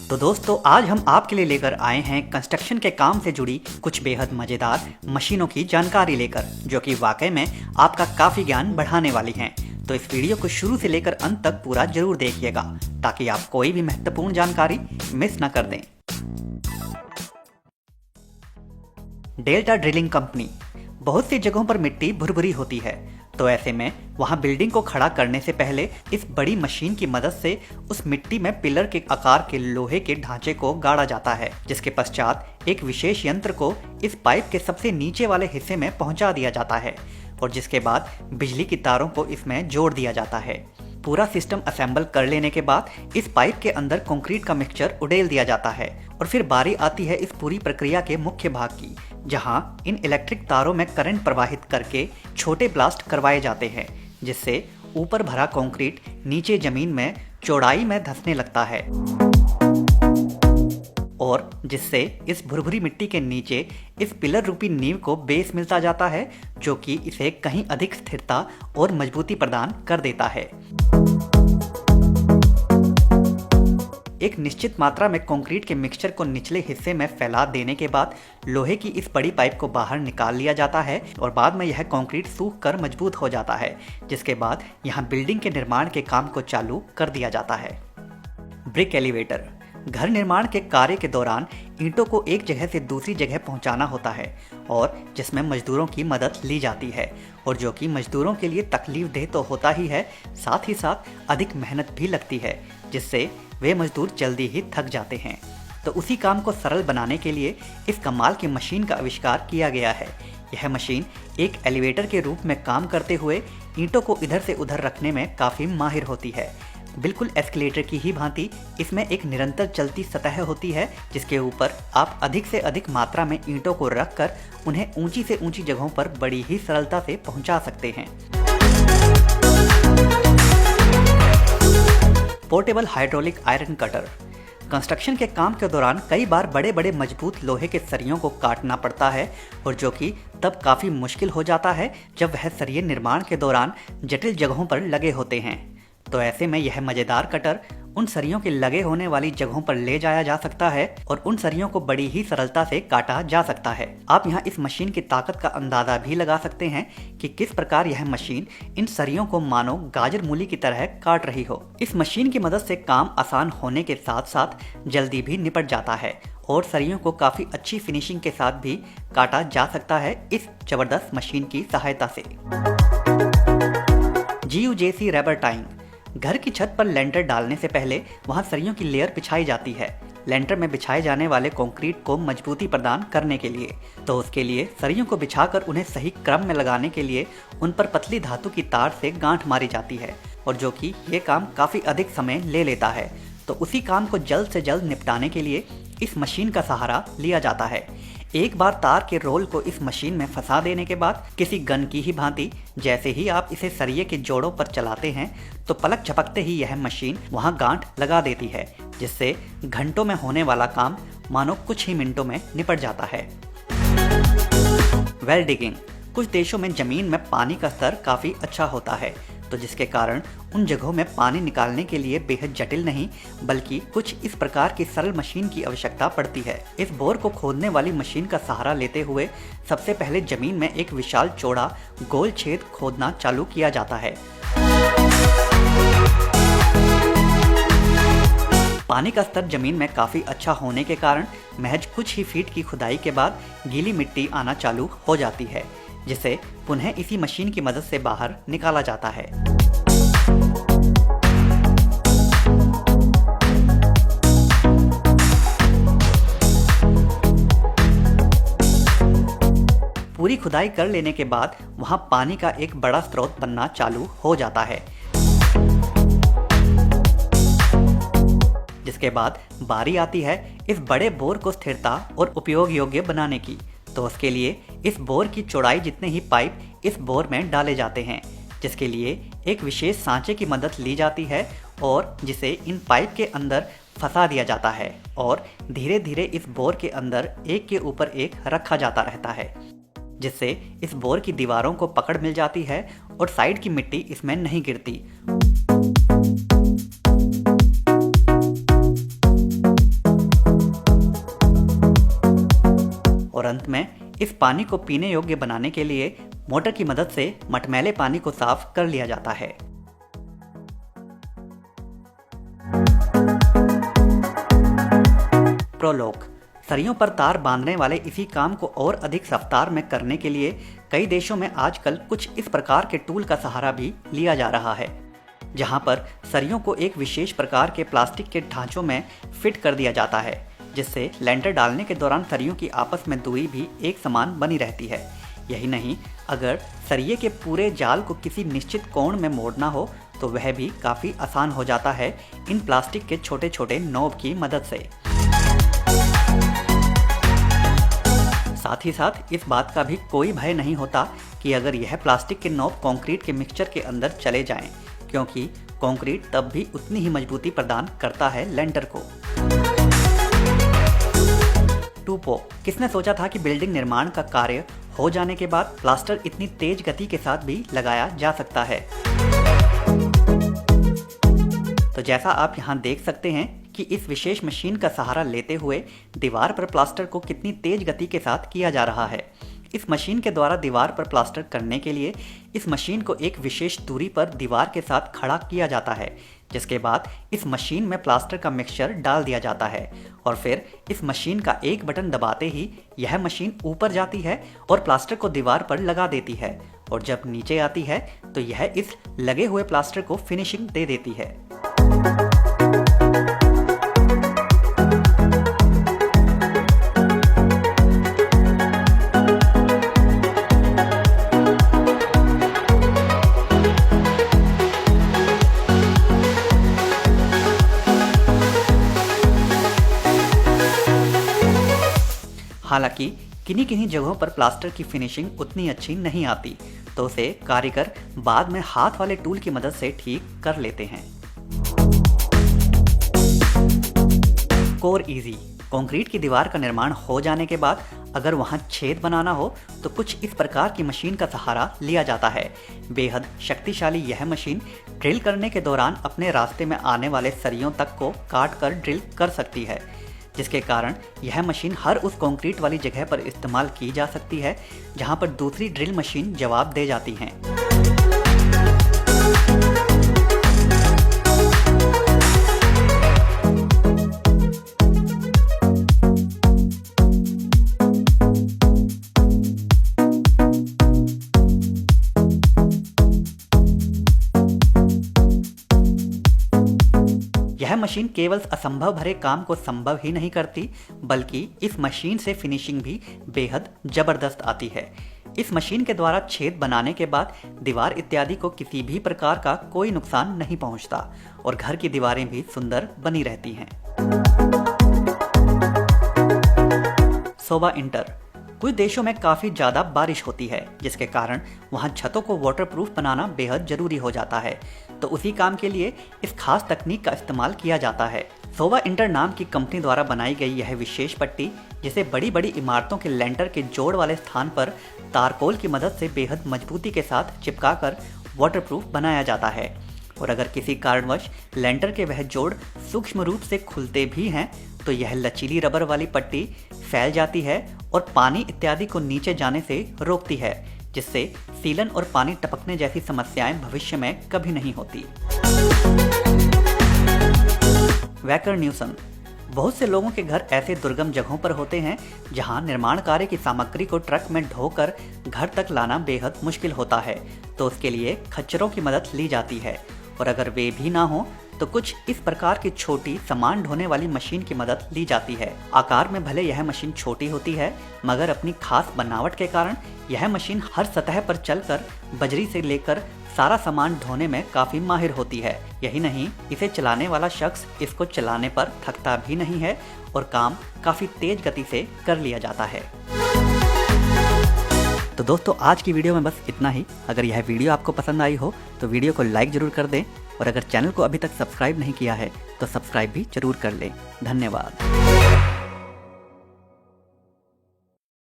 तो दोस्तों आज हम आपके लिए लेकर आए हैं कंस्ट्रक्शन के काम से जुड़ी कुछ बेहद मज़ेदार मशीनों की जानकारी लेकर, जो कि वाकई में आपका काफ़ी ज्ञान बढ़ाने वाली हैं। तो इस वीडियो को शुरू से लेकर अंत तक पूरा जरूर देखिएगा ताकि आप कोई भी महत्वपूर्ण जानकारी मिस ना कर दें। Delta drilling company. बहुत सी जगहों पर मिट्टी भुरभुरी होती है, तो ऐसे में वहां बिल्डिंग को खड़ा करने से पहले इस बड़ी मशीन की मदद से उस मिट्टी में पिलर के आकार के लोहे के ढांचे को गाड़ा जाता है, जिसके पश्चात एक विशेष यंत्र को इस पाइप के सबसे नीचे वाले हिस्से में पहुंचा दिया जाता है और जिसके बाद बिजली की तारों को इसमें जोड़ दिया जाता है। पूरा सिस्टम असेंबल कर लेने के बाद इस पाइप के अंदर कंक्रीट का मिक्सचर उड़ेल दिया जाता है और फिर बारी आती है इस पूरी प्रक्रिया के मुख्य भाग की, जहां इन इलेक्ट्रिक तारों में करंट प्रवाहित करके छोटे ब्लास्ट करवाए जाते हैं, जिससे ऊपर भरा कंक्रीट नीचे जमीन में चौड़ाई में धंसने लगता है और जिससे इस भुरभुरी मिट्टी के नीचे इस पिलर रूपी नींव को बेस मिलता जाता है, जो कि इसे कहीं अधिक स्थिरता और मजबूती प्रदान कर देता है। एक निश्चित मात्रा में कंक्रीट के मिक्सचर को निचले हिस्से में फैला देने के बाद लोहे की इस बड़ी पाइप को बाहर निकाल लिया जाता है और बाद में यह कंक्रीट सूख कर मजबूत हो जाता है, जिसके बाद यहाँ बिल्डिंग के निर्माण के काम को चालू कर दिया जाता है। Brick elevator. घर निर्माण के कार्य के दौरान ईंटों को एक जगह से दूसरी जगह पहुंचाना होता है और जिसमें मजदूरों की मदद ली जाती है और जो कि मजदूरों के लिए तकलीफदेह तो होता ही है, साथ ही साथ अधिक मेहनत भी लगती है, जिससे वे मजदूर जल्दी ही थक जाते हैं। तो उसी काम को सरल बनाने के लिए इस कमाल की मशीन का आविष्कार किया गया है। यह मशीन एक एलिवेटर के रूप में काम करते हुए ईंटों को इधर से उधर रखने में काफ़ी माहिर होती है। बिल्कुल एस्केलेटर की ही भांति इसमें एक निरंतर चलती सतह होती है, जिसके ऊपर आप अधिक से अधिक मात्रा में ईंटों को रखकर उन्हें ऊंची से ऊंची जगहों पर बड़ी ही सरलता से पहुंचा सकते हैं। Portable hydraulic iron cutter. Construction के काम के दौरान कई बार बड़े बड़े मजबूत लोहे के सरियों को काटना पड़ता है और जो कि तब काफ़ी मुश्किल हो जाता है जब वह सरिये निर्माण के दौरान जटिल जगहों पर लगे होते हैं। तो ऐसे में यह मज़ेदार कटर उन सरियों के लगे होने वाली जगहों पर ले जाया जा सकता है और उन सरियों को बड़ी ही सरलता से काटा जा सकता है। आप यहाँ इस मशीन की ताकत का अंदाजा भी लगा सकते हैं कि किस प्रकार यह मशीन इन सरियों को मानो गाजर मूली की तरह काट रही हो। इस मशीन की मदद से काम आसान होने के साथ साथ जल्दी भी निपट जाता है और सरियों को काफ़ी अच्छी फिनिशिंग के साथ भी काटा जा सकता है इस जबरदस्त मशीन की सहायता से। GUJC rubber tying. घर की छत पर लेंटर डालने से पहले वहां सरियों की लेयर बिछाई जाती है लेंटर में बिछाए जाने वाले कंक्रीट को मजबूती प्रदान करने के लिए। तो उसके लिए सरियों को बिछाकर उन्हें सही क्रम में लगाने के लिए उन पर पतली धातु की तार से गांठ मारी जाती है और जो कि ये काम काफ़ी अधिक समय ले लेता है। तो उसी काम को जल्द से जल्द निपटाने के लिए इस मशीन का सहारा लिया जाता है। एक बार तार के रोल को इस मशीन में फंसा देने के बाद किसी गन की ही भांति जैसे ही आप इसे सरिये के जोड़ों पर चलाते हैं तो पलक झपकते ही यह मशीन वहां गांठ लगा देती है, जिससे घंटों में होने वाला काम मानो कुछ ही मिनटों में निपट जाता है। Well digging. कुछ देशों में जमीन में पानी का स्तर काफ़ी अच्छा होता है, तो जिसके कारण उन जगहों में पानी निकालने के लिए बेहद जटिल नहीं बल्कि कुछ इस प्रकार की सरल मशीन की आवश्यकता पड़ती है। इस बोर को खोदने वाली मशीन का सहारा लेते हुए सबसे पहले जमीन में एक विशाल चौड़ा गोल छेद खोदना चालू किया जाता है। पानी का स्तर जमीन में काफ़ी अच्छा होने के कारण महज कुछ ही फीट की खुदाई के बाद गीली मिट्टी आना चालू हो जाती है, जिसे पुनः इसी मशीन की मदद से बाहर निकाला जाता है। पूरी खुदाई कर लेने के बाद वहां पानी का एक बड़ा स्रोत बनना चालू हो जाता है, जिसके बाद बारी आती है इस बड़े बोर को स्थिरता और उपयोग योग्य बनाने की। तो उसके लिए इस बोर की चौड़ाई जितने ही पाइप इस बोर में डाले जाते हैं, जिसके लिए एक विशेष सांचे की मदद ली जाती है और जिसे इन पाइप के अंदर फंसा दिया जाता है और धीरे धीरे इस बोर के अंदर एक के ऊपर एक रखा जाता रहता है, जिससे इस बोर की दीवारों को पकड़ मिल जाती है और साइड की मिट्टी इसमें नहीं गिरती। और अंत में इस पानी को पीने योग्य बनाने के लिए मोटर की मदद से मटमैले पानी को साफ कर लिया जाता है। प्रोलोग। सरियों पर तार बांधने वाले इसी काम को और अधिक रफ्तार में करने के लिए कई देशों में आजकल कुछ इस प्रकार के टूल का सहारा भी लिया जा रहा है, जहां पर सरियों को एक विशेष प्रकार के प्लास्टिक के ढांचों में फिट कर दिया जाता है, जिससे लेंटर डालने के दौरान सरियों की आपस में दूरी भी एक समान बनी रहती है। यही नहीं, अगर सरिये के पूरे जाल को किसी निश्चित कोण में मोड़ना हो तो वह भी काफ़ी आसान हो जाता है इन प्लास्टिक के छोटे छोटे नोब की मदद से। साथ ही साथ इस बात का भी कोई भय नहीं होता कि अगर यह प्लास्टिक के नोब कंक्रीट के मिक्सचर के अंदर चले जाएं, क्योंकि कंक्रीट तब भी उतनी ही मजबूती प्रदान करता है लेंटर को। 2पो। किसने सोचा था कि बिल्डिंग निर्माण का कार्य हो जाने के बाद प्लास्टर इतनी तेज गति के साथ भी लगाया जा सकता है। तो जैसा आप यहाँ देख सकते हैं कि इस विशेष मशीन का सहारा लेते हुए दीवार पर प्लास्टर को कितनी तेज गति के साथ किया जा रहा है। इस मशीन के द्वारा दीवार पर प्लास्टर करने के लिए इस मशीन को एक विशेष दूरी पर दीवार के साथ खड़ा किया जाता है, जिसके बाद इस मशीन में प्लास्टर का मिक्सचर डाल दिया जाता है और फिर इस मशीन का एक बटन दबाते ही यह मशीन ऊपर जाती है और प्लास्टर को दीवार पर लगा देती है, और जब नीचे आती है तो यह इस लगे हुए प्लास्टर को फिनिशिंग दे देती है। हालांकि किन्हीं किन्हीं जगहों पर प्लास्टर की फिनिशिंग उतनी अच्छी नहीं आती, तो उसे कारीगर बाद में हाथ वाले टूल की मदद से ठीक कर लेते हैं। Core easy. कंक्रीट की दीवार का निर्माण हो जाने के बाद अगर वहां छेद बनाना हो तो कुछ इस प्रकार की मशीन का सहारा लिया जाता है। बेहद शक्तिशाली यह मशीन ड्रिल करने के दौरान अपने रास्ते में आने वाले सरियों तक को काट कर ड्रिल कर सकती है, जिसके कारण यह मशीन हर उस कंक्रीट वाली जगह पर इस्तेमाल की जा सकती है जहां पर दूसरी ड्रिल मशीन जवाब दे जाती हैं। यह मशीन केवल असंभव भरे काम को संभव ही नहीं करती, बल्कि इस मशीन से फिनिशिंग भी बेहद जबरदस्त आती है। इस मशीन के द्वारा छेद बनाने के बाद दीवार इत्यादि को किसी भी प्रकार का कोई नुकसान नहीं पहुंचता और घर की दीवारें भी सुंदर बनी रहती हैं। सोबा इंटर। कुछ देशों में काफ़ी ज़्यादा बारिश होती है, जिसके कारण वहाँ छतों को वाटरप्रूफ बनाना बेहद ज़रूरी हो जाता है, तो उसी काम के लिए इस खास तकनीक का इस्तेमाल किया जाता है। सोबा इंटर नाम की कंपनी द्वारा बनाई गई यह विशेष पट्टी, जिसे बड़ी बड़ी इमारतों के लेंटर के जोड़ वाले स्थान पर तारकोल की मदद से बेहद मजबूती के साथ चिपकाकर वाटरप्रूफ बनाया जाता है, और अगर किसी कारणवश लेंटर के वह जोड़ सूक्ष्म रूप से खुलते भी हैं तो यह लचीली रबर वाली पट्टी फैल जाती है और पानी इत्यादि को नीचे जाने से रोकती है, जिससे सीलन और पानी टपकने जैसी समस्याएं भविष्य में कभी नहीं होती। वैकर न्यूसन। बहुत से लोगों के घर ऐसे दुर्गम जगहों पर होते हैं जहां निर्माण कार्य की सामग्री को ट्रक में ढोकर घर तक लाना बेहद मुश्किल होता है, तो उसके लिए खच्चरों की मदद ली जाती है, और अगर वे भी ना हो तो कुछ इस प्रकार की छोटी सामान ढोने वाली मशीन की मदद ली जाती है। आकार में भले यह मशीन छोटी होती है, मगर अपनी खास बनावट के कारण यह मशीन हर सतह पर चलकर बजरी से लेकर सारा सामान ढोने में काफी माहिर होती है। यही नहीं, इसे चलाने वाला शख्स इसको चलाने पर थकता भी नहीं है और काम काफी तेज गति से कर लिया जाता है। तो दोस्तों, आज की वीडियो में बस इतना ही। अगर यह वीडियो आपको पसंद आई हो तो वीडियो को लाइक जरूर कर दें, और अगर चैनल को अभी तक सब्सक्राइब नहीं किया है तो सब्सक्राइब भी जरूर कर लें। धन्यवाद।